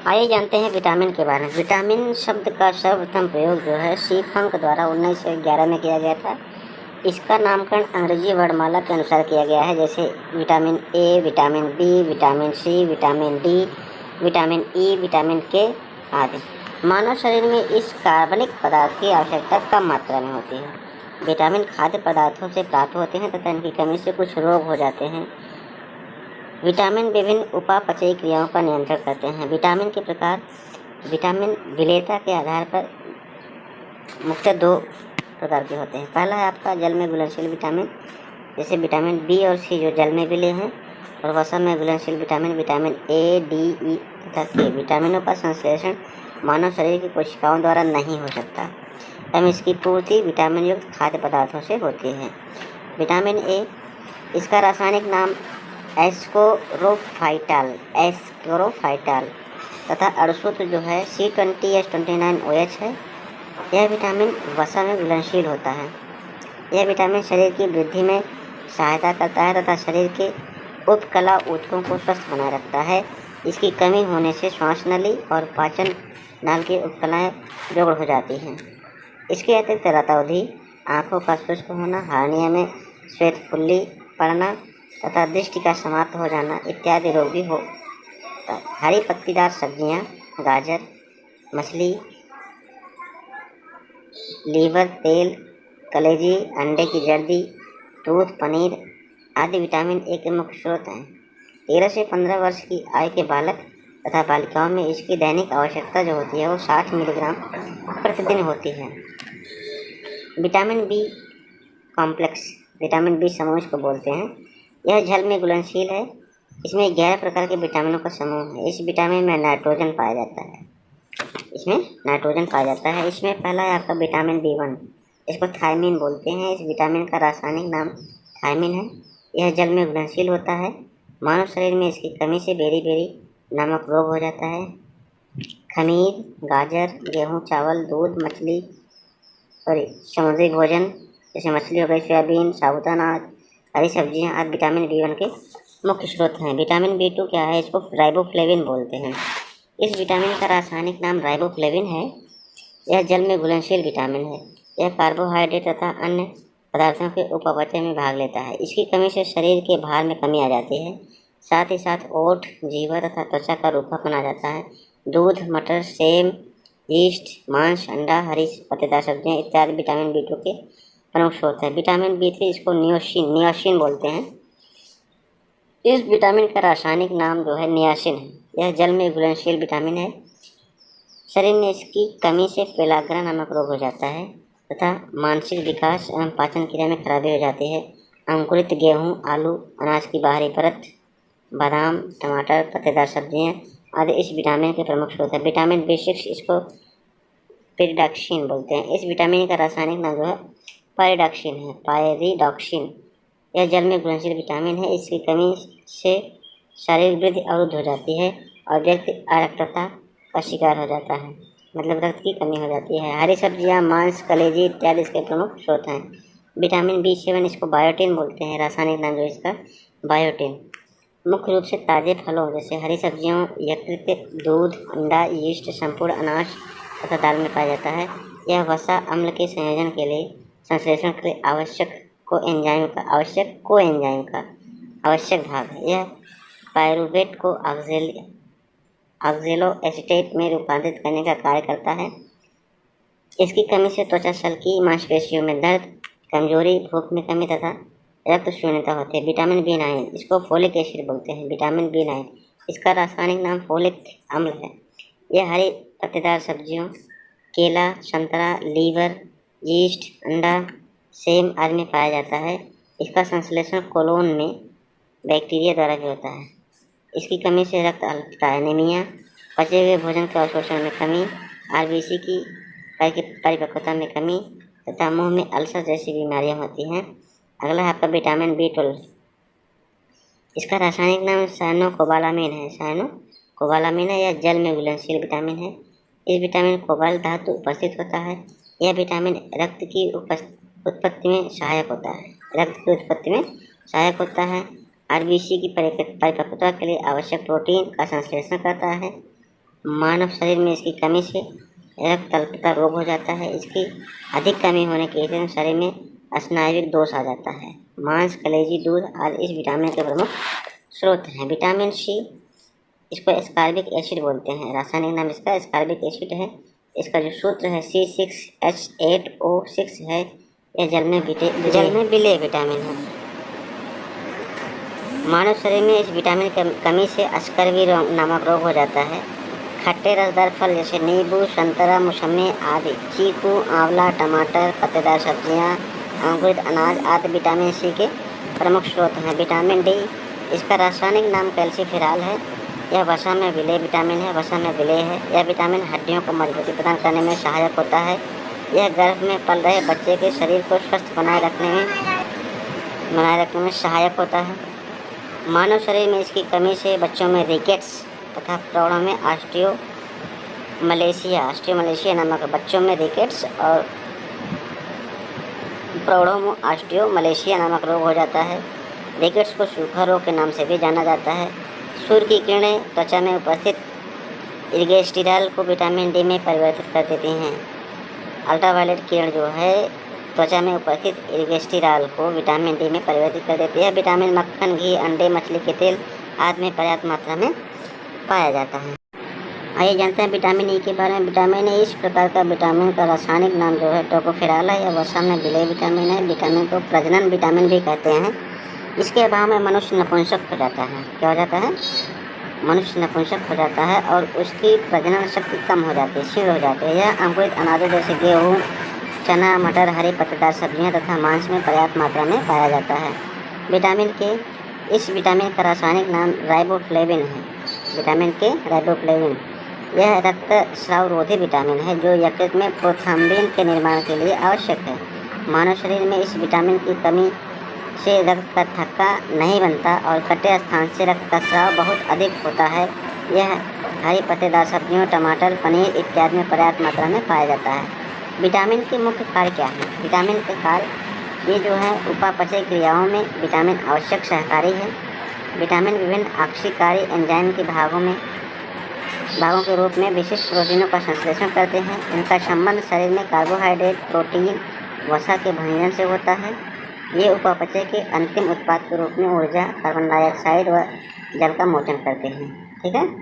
आइए जानते हैं विटामिन के बारे में। विटामिन शब्द का सर्वप्रथम प्रयोग जो है सी फंक द्वारा 1911 में किया गया था। इसका नामकरण अंग्रेजी वर्णमाला के अनुसार किया गया है, जैसे vitamin A, vitamin B, vitamin C, vitamin D, vitamin E, vitamin K आदि। मानव शरीर में इस कार्बनिक पदार्थ की आवश्यकता कम मात्रा में होती है। विटामिन खाद्य पदार्थों से प्राप्त होते हैं तथा इनकी कमी से कुछ रोग हो जाते हैं। विटामिन विभिन्न उपापचयी क्रियाओं का नियंत्रण करते हैं। विटामिन के प्रकार विटामिन विलेयता के आधार पर मुख्य 2 प्रकार के होते हैं। पहला है आपका जल में घुलनशील विटामिन, जैसे विटामिन बी और सी जो जल में विलेय हैं, और वसा में घुलनशील विटामिन विटामिन ए, डी, ई तथा के। विटामिनों का संश्लेषण मानव शरीर की कोशिकाओं द्वारा नहीं हो सकता एवं इसकी पूर्ति विटामिन युक्त खाद्य पदार्थों से होती है। विटामिन ए, इसका रासायनिक नाम एस्कोरोफाइटाल तथा अणुसूत्र जो है C20H29OH है। यह विटामिन वसा में घुलनशील होता है। यह विटामिन शरीर की वृद्धि में सहायता करता है तथा शरीर के उपकला ऊतकों को स्वस्थ बनाए रखता है। इसकी कमी होने से श्वास नली और पाचन नाल की उपकलाएँ जोड़ हो जाती हैं। इसके अतिरिक्त रतौंधी, आँखों का शुष्क होना, हार्निया में श्वेत फुल्ली पड़ना तथा दृष्टि का समाप्त हो जाना इत्यादि रोग भी होता है। हरी पत्तीदार सब्जियां, गाजर, मछली, लीवर, तेल, कलेजी, अंडे की जर्दी, दूध, पनीर आदि विटामिन ए के मुख्य स्रोत हैं। 13 से 15 वर्ष की आयु के बालक तथा बालिकाओं में इसकी दैनिक आवश्यकता जो होती है वो 60 मिलीग्राम प्रतिदिन होती है। Vitamin B complex, vitamin B समूह इसको बोलते हैं। यह जल में घुलनशील है। इसमें 11 प्रकार के विटामिनों का समूह है। इस विटामिन में नाइट्रोजन पाया जाता है। इसमें पहला है आपका विटामिन B1, इसको थायमीन बोलते हैं। इस विटामिन का रासायनिक नाम थायमीन है। यह जल में घुलनशील होता है। मानव शरीर में इसकी कमी से बेरी नामक रोग हो जाता है। खमीर, गाजर, गेहूँ, चावल, दूध, समुद्री भोजन जैसे मछली हो गई, सोयाबीन, साबूदाना, हरी सब्जियां आदि विटामिन B1 के मुख्य स्रोत हैं। विटामिन B2 क्या है, इसको राइबोफ्लेविन बोलते हैं। इस विटामिन का रासायनिक नाम राइबोफ्लेविन है। यह जल में घुलनशील विटामिन है। यह कार्बोहाइड्रेट तथा अन्य पदार्थों के उपापचय में भाग लेता है। इसकी कमी से शरीर के भार में कमी आ जाती है। साथ ही साथ ओठ, जीवा तथा त्वचा का रूखापन आ जाता है। दूध, मटर, सेम, यीस्ट, मांस, अंडा, हरी पत्तेदार सब्जियाँ इत्यादि विटामिन B2 के प्रमुख स्रोत है। विटामिन B3 इसको नियासिन बोलते हैं। इस विटामिन का रासायनिक नाम जो है नियासिन है। यह जल में घुलनशील विटामिन है। शरीर में इसकी कमी से पेलाग्रा नामक रोग हो जाता है तथा मानसिक विकास एवं पाचन क्रिया में खराबी हो जाती है। अंकुरित गेहूँ, आलू, अनाज की बाहरी परत, बादाम, टमाटर, पत्तेदार सब्जियाँ आदि इस विटामिन के प्रमुख स्रोत है। विटामिन B6 इसको पेरिडॉक्सिन बोलते हैं। इस विटामिन का रासायनिक नाम जो है पायरिडॉक्सिन। यह जल में घुलनशील विटामिन है। इसकी कमी से शारीरिक वृद्धि अवरुद्ध हो जाती है और व्यक्ति अरक्तता का शिकार हो जाता है, मतलब रक्त की कमी हो जाती है। हरी सब्जियां, मांस, कलेजी इत्यादि इसके प्रमुख स्रोत हैं। विटामिन B7 इसको बायोटिन बोलते हैं। रासायनिक नाम जो इसका बायोटिन। मुख्य रूप से ताज़े फलों जैसे हरी सब्जियों, यकृत, दूध, अंडा, यीस्ट, संपूर्ण अनाज तथा दाल में पाया जाता है। यह वसा अम्ल के संयोजन के लिए संश्लेषण के लिए आवश्यक कोएंजाइम का आवश्यक भाग है। यह पायरूवेट को ऑक्जेलोएसीटेट में रूपांतरित करने का कार्य करता है। इसकी कमी से त्वचा सल्की, मांसपेशियों में दर्द, कमजोरी, भूख में कमी तथा रक्त शून्यता होती है। विटामिन B9 इसको फोलिक एसिड बोलते हैं। विटामिन B9 इसका रासायनिक नाम फोलिक अम्ल है। यह हरी पत्तेदार सब्जियों, केला, संतरा, लीवर, यीस्ट, अंडा, सेम आदि में पाया जाता है। इसका संश्लेषण कोलोन में बैक्टीरिया द्वारा भी होता है। इसकी कमी से रक्त अल्पता, एनीमिया, पचे हुए भोजन के अवशोषण में कमी, RBC की परिपक्वता में कमी तथा मुंह में अल्सर जैसी बीमारियां होती हैं। अगला है आपका विटामिन B12। इसका रासायनिक नाम साइनोकोबालामिन है। यह जल में घुलनशील विटामिन है। इस विटामिन कोबाल्ट धातु उपस्थित होता है। यह विटामिन रक्त की उत्पत्ति में सहायक होता है। RBC की परिपक्वता के लिए आवश्यक प्रोटीन का संश्लेषण करता है। मानव शरीर में इसकी कमी से रक्त अल्पता रोग हो जाता है। इसकी अधिक कमी होने के कारण शरीर में स्नायुविक दोष आ जाता है। मांस, कलेजी, दूध आदि इस विटामिन के प्रमुख स्रोत हैं। विटामिन सी, इसको एस्कॉर्बिक एसिड बोलते हैं। रासायनिक नाम इसका एस्कॉर्बिक एसिड है। इसका जो सूत्र है C6H8O6 है। यह जल में विलेय विटामिन है। मानव शरीर में इस विटामिन की कमी से स्कर्वी नामक रोग हो जाता है। खट्टे रसदार फल जैसे नींबू, संतरा, मौसमी आदि, चीकू, आंवला, टमाटर, पत्तेदार सब्जियां, अंकुरित अनाज आदि विटामिन सी के प्रमुख स्रोत हैं। विटामिन डी, इसका रासायनिक नाम कैल्सीफेरॉल है। यह वसा में विलेय विटामिन है। वसा में विलेय है। यह विटामिन हड्डियों को मजबूती प्रदान करने में सहायक होता है। यह गर्भ में पल रहे बच्चे के शरीर को स्वस्थ बनाए रखने में सहायक होता है। मानव शरीर में इसकी कमी से बच्चों में रिकेट्स तथा प्रौढ़ों में ऑस्टियोमलेशिया नामक, बच्चों में रिकेट्स और प्रौढ़ों में ऑस्टियोमलेशिया नामक रोग हो जाता है। रिकेट्स को सूखा रोग के नाम से भी जाना जाता है। सूर्य की किरणें त्वचा में उपस्थित इर्गेस्टिराल को विटामिन डी में परिवर्तित कर देती हैं। अल्ट्रावायलेट किरण जो है त्वचा में उपस्थित इर्गेस्टिराल को विटामिन डी में परिवर्तित कर देती है। विटामिन मक्खन, घी, अंडे, मछली के तेल आदि में पर्याप्त मात्रा में पाया जाता है। आइए जानते हैं विटामिन ई के बारे में। विटामिन ई इस प्रकार का विटामिन का रासायनिक नाम जो है टोकोफेरॉल है। यह वसा में विलेय विटामिन है। विटामिन को प्रजनन विटामिन भी कहते हैं। इसके अभाव में मनुष्य नपुंसक हो जाता है। क्या हो जाता है? मनुष्य नपुंसक हो जाता है और उसकी प्रजनन शक्ति कम हो जाती है, क्षीण हो जाती है। यह अंकुरित अनाजों जैसे गेहूँ, चना, मटर, हरी पत्तेदार सब्जियां तथा मांस में पर्याप्त मात्रा में पाया जाता है। इस विटामिन का रासायनिक नाम राइबोफ्लेविन है। विटामिन के राइबोफ्लेविन, यह रक्तस्राव रोधी विटामिन है जो यकृत में प्रोथ्राम्बिन के निर्माण के लिए आवश्यक है। मानव शरीर में इस विटामिन की कमी से रक्त का थक्का नहीं बनता और कटे स्थान से रक्त का स्राव बहुत अधिक होता है। यह हरी पत्तेदार सब्जियों, टमाटर, पनीर इत्यादि में पर्याप्त मात्रा में पाया जाता है। विटामिन के मुख्य कार्य क्या हैं? विटामिन के कार्य ये जो है उपापचय क्रियाओं में विटामिन आवश्यक सहकारी है। विटामिन विभिन्न आक्सीकारी एंजाइम के भागों के रूप में विशिष्ट प्रोटीनों का संश्लेषण करते हैं। इनका संबंध शरीर में कार्बोहाइड्रेट, प्रोटीन, वसा के भंजन से होता है। ये उपापचय के अंतिम उत्पाद के रूप में ऊर्जा, कार्बन डाइऑक्साइड व जल का मोचन करते हैं। ठीक है।